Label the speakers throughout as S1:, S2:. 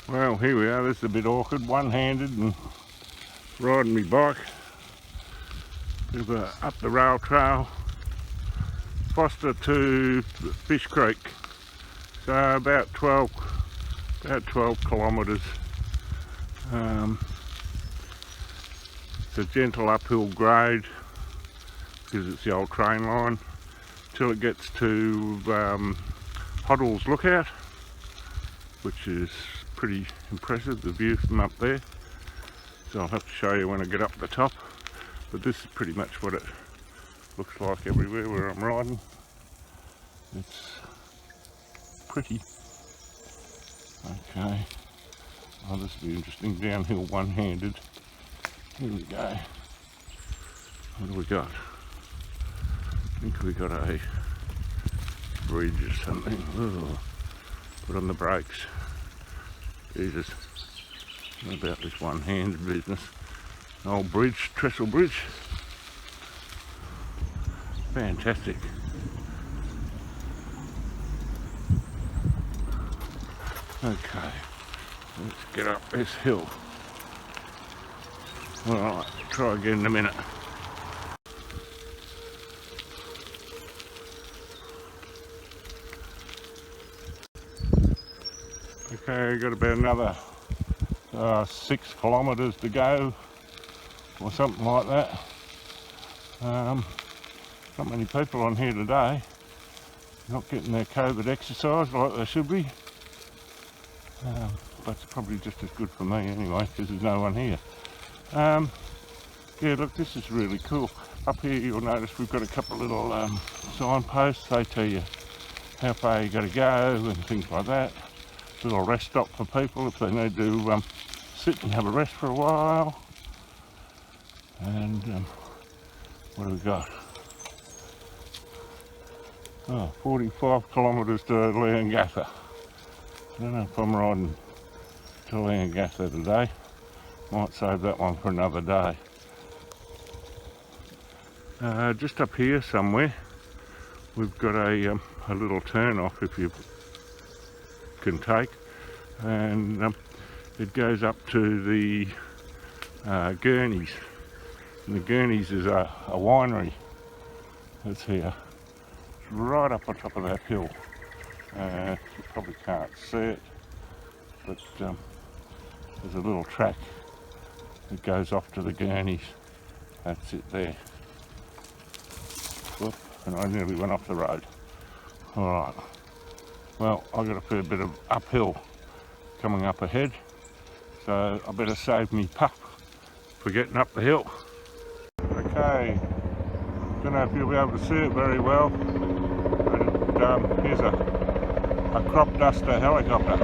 S1: Well, here we are. This is a bit awkward, one-handed and riding my bike up the rail trail, Foster to Fish Creek. So about 12 kilometres. It's a gentle uphill grade because it's the old train line till it gets to Hoddle's Lookout, which is pretty impressive, the view from up there. So I'll have to show you when I get up the top, but this is pretty much what it looks like everywhere where I'm riding. It's pretty. Okay, oh, this will be interesting, downhill one-handed. Here we go. What do we got? I think we got a bridge or something. Ooh. Put on the brakes. Jesus, what about this one-handed business? An old bridge, trestle bridge. Fantastic. Okay, let's get up this hill. Alright, try again in a minute. Okay, got about another 6 kilometres to go, or something like that. Not many people on here today, not getting their COVID exercise like they should be. But it's probably just as good for me anyway, because there's no one here. Yeah, look, this is really cool. Up here you'll notice we've got a couple of little signposts. They tell you how far you got to go and things like that. Little rest stop for people if they need to sit and have a rest for a while. And what do we got? Oh, 45 kilometres to Leongatha. I don't know if I'm riding to Leongatha today. Might save that one for another day. Just up here somewhere we've got a little turn off, if you can take, and it goes up to the Gurneys, and the Gurneys is a winery that's here. It's right up on top of that hill. You probably can't see it, but there's a little track that goes off to the Gurneys. That's it there. Whoop, and I nearly went off the road. Alright, well, I've got a fair bit of uphill coming up ahead, so I better save me pup for getting up the hill. Okay, don't know if you'll be able to see it very well, but here's a crop duster helicopter.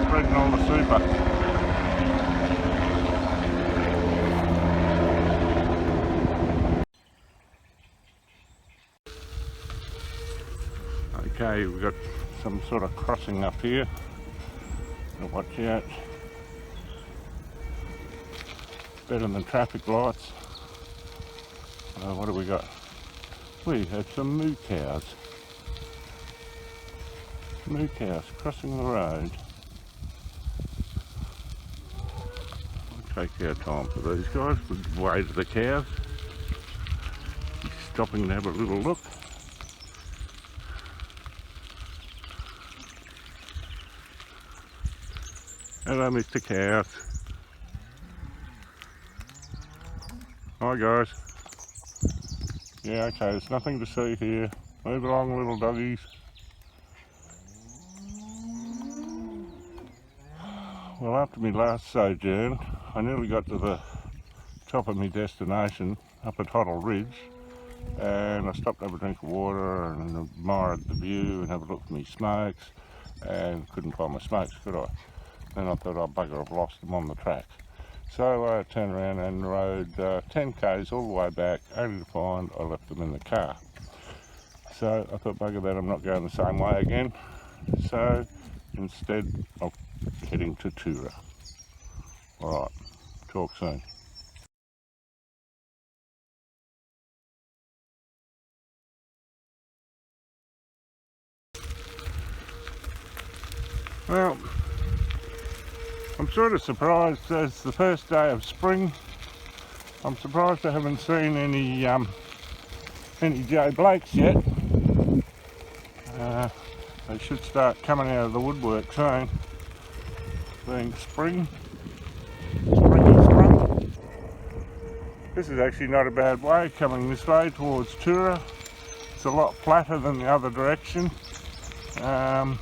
S1: Spreading all the super. Okay, we've got some sort of crossing up here. Now watch out. Better than traffic lights. What do we got? We had some moo cows. Moo cows crossing the road. We'll take our time for these guys. We'll wave to the cows. He's stopping to have a little look. Hello, Mr. Cows. Hi, guys. Yeah, okay, there's nothing to see here. Move along, little doggies. Well, after my last sojourn, I nearly got to the top of my destination, up at Hoddle Ridge, and I stopped to have a drink of water and admired the view and have a look at my smokes, and couldn't find my smokes, could I? Then I thought, oh bugger, I've lost them on the track. So I turned around and rode 10 k's all the way back, only to find I left them in the car. So I thought, bugger that, I'm not going the same way again. So instead of heading to Toora. Alright, talk soon. Well, I'm sort of surprised. It's the first day of spring. I'm surprised I haven't seen any Joe Blakes yet. They should start coming out of the woodwork soon. Being spring is sprung. This is actually not a bad way coming this way towards Toora. It's a lot flatter than the other direction, and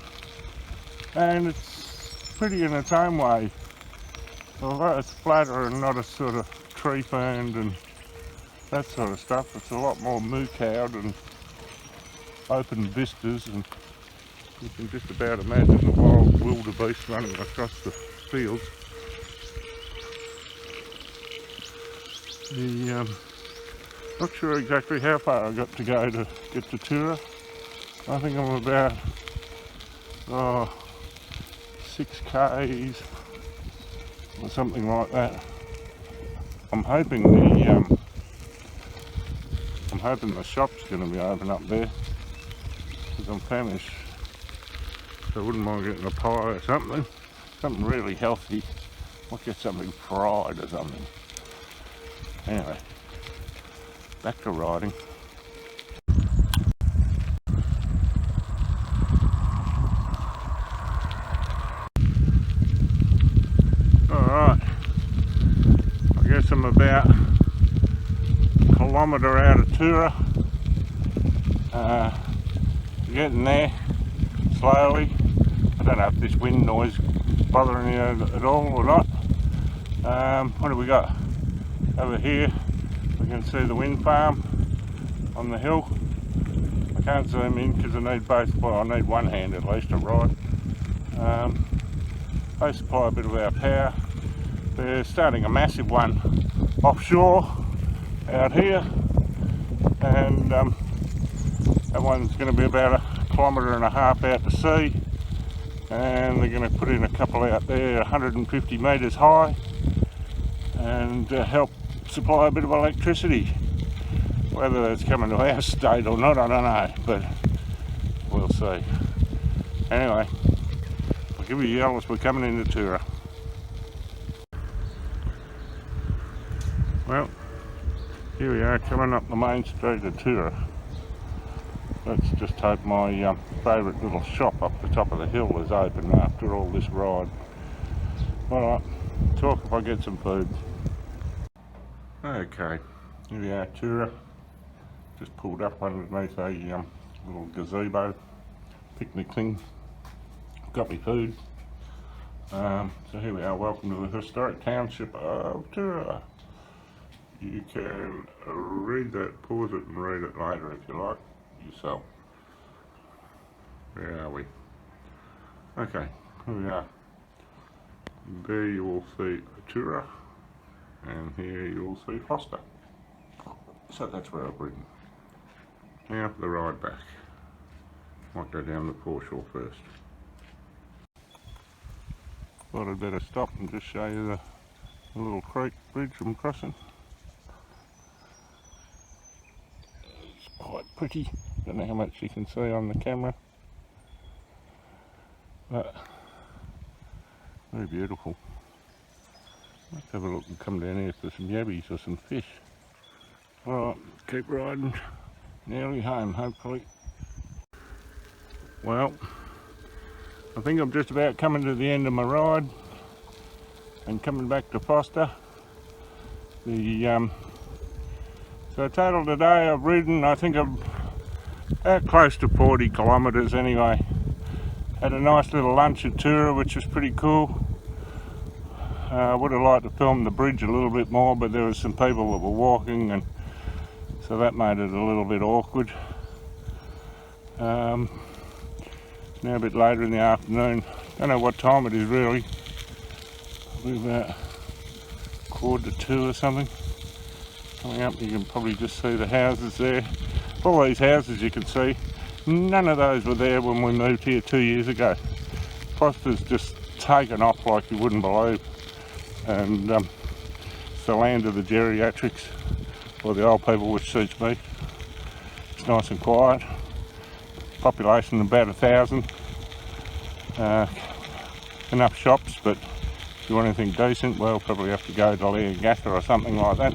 S1: it's pretty in its own way. Although it's flatter and not a sort of tree ferned and that sort of stuff, it's a lot more moo-cowed and open vistas, and you can just about imagine the wild wildebeest running across the fields. Not sure exactly how far I got to go to get to Toora. I think I'm about 6 k's or something like that. I'm hoping the shop's going to be open up there, because I'm famished. So I wouldn't mind getting a pie or something really healthy. I'll get something fried or something. Anyway, back to riding. Alright, I guess I'm about a kilometre out of Toora. Getting there slowly. I don't know if this wind noise bothering you at all or not. What have we got? Over here we can see the wind farm on the hill. I can't zoom in because I need both, well, I need one hand at least to ride. They supply a bit of our power. They're starting a massive one offshore out here, and that one's going to be about 1.5 kilometres out to sea, and they're going to put in a couple out there 150 metres high and help supply a bit of electricity. Whether that's coming to our state or not, I don't know, but we'll see. Anyway, I'll give you a yell as we're coming into Toora. Well, here we are coming up the main street of Toora. Let's just hope my favourite little shop up the top of the hill is open after all this ride. Alright, talk if I get some food. Okay, here we are, Toora. Just pulled up underneath a little gazebo, picnic thing. Got me food. So here we are, welcome to the historic township of Toora. You can read that, pause it and read it later if you like, yourself. Where are we? Okay, here we are. There you will see Toora, and here you will see Foster. So that's where I've ridden. Now for the ride back. Might go down the foreshore first. Thought I'd better stop and just show you the little creek bridge I'm crossing. It's quite pretty. Don't know how much you can see on the camera, but very beautiful. Let's have a look and come down here for some yabbies or some fish. Alright, keep riding. Nearly home, hopefully. Well, I think I'm just about coming to the end of my ride and coming back to Foster. So total today I've ridden, I think I'm close to 40 kilometres anyway. Had a nice little lunch at Toora, which was pretty cool. I would have liked to film the bridge a little bit more, but there were some people that were walking, and so that made it a little bit awkward. It's now a bit later in the afternoon. Don't know what time it is really. Probably about 1:45 or something. Coming up, you can probably just see the houses there. All these houses you can see, none of those were there when we moved here 2 years ago. Foster's just taken off like you wouldn't believe, and it's the land of the geriatrics, or the old people, which suits me. It's nice and quiet. Population about 1,000. enough shops, but if you want anything decent, well, probably have to go to Leongatha or something like that.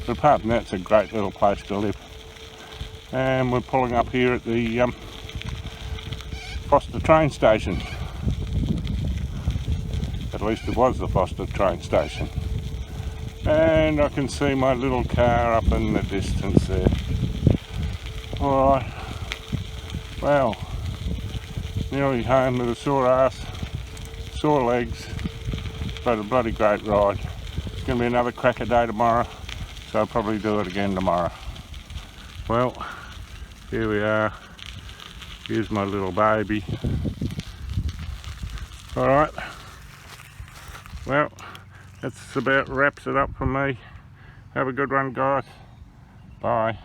S1: But apart from that, it's a great little place to live. And we're pulling up here at the Foster train station. At least it was the Foster train station. And I can see my little car up in the distance there. Alright, well, nearly home with a sore ass, sore legs, but a bloody great ride. It's going to be another cracker day tomorrow, so I'll probably do it again tomorrow. Well, here we are. Here's my little baby. Alright, well, that's about wraps it up for me. Have a good one, guys. Bye.